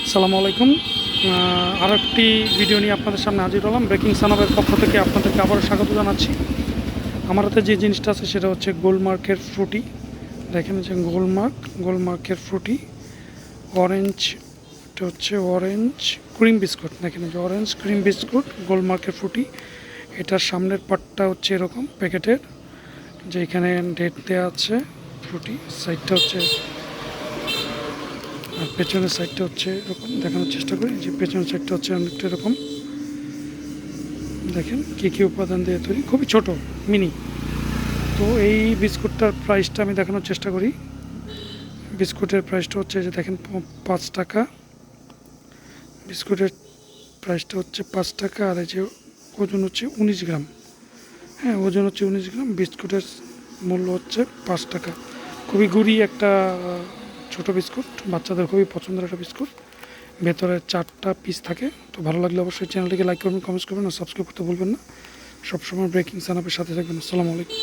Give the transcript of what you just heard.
আসসালামু আলাইকুম। আরও একটি ভিডিও নিয়ে আপনাদের সামনে হাজির হলাম। ব্রেকিং সানাবের পক্ষ থেকে আপনাদেরকে আবারও স্বাগত জানাচ্ছি। আমার হাতে যে জিনিসটা আছে সেটা হচ্ছে গোলমার্কের ফ্রুটি। দেখেন যে গোলমার্কের ফ্রুটি অরেঞ্জ, এটা হচ্ছে অরেঞ্জ ক্রিম বিস্কুট। দেখেন যে অরেঞ্জ ক্রিম বিস্কুট গোলমার্কের ফ্রুটি। এটার সামনের পার্টটা হচ্ছে এরকম প্যাকেটের, যে এখানে ডেট দেওয়া আছে ফ্রুটি। সাইডটা হচ্ছে, আর পেছনের সাইডটা হচ্ছে এরকম। দেখানোর চেষ্টা করি যে পেছনের সাইডটা হচ্ছে অনেকটা এরকম। দেখেন কী কী উপাদান দিয়ে তৈরি, খুবই ছোট মিনি। তো এই বিস্কুটটার প্রাইসটা আমি দেখানোর চেষ্টা করি। বিস্কুটের প্রাইসটা হচ্ছে যে দেখেন 5 টাকা। বিস্কুটের প্রাইসটা হচ্ছে 5 টাকা। আর এই যে ওজন হচ্ছে 19 গ্রাম। হ্যাঁ, ওজন হচ্ছে 19 গ্রাম। বিস্কুটের মূল্য হচ্ছে 5 টাকা। খুবই গুড়ি একটা ছোট বিস্কুট, বাচ্চাদের খুবই পছন্দের একটা বিস্কুট। ভেতরে 4টা পিস থাকে। তো ভালো লাগলে অবশ্যই চ্যানেলটিকে লাইক করবেন, কমেন্টস করবেন আর সাবস্ক্রাইব করতে ভুলবেন না। সবসময় ব্রেকিং সানাপের সাথে থাকবেন। আসসালামু আলাইকুম।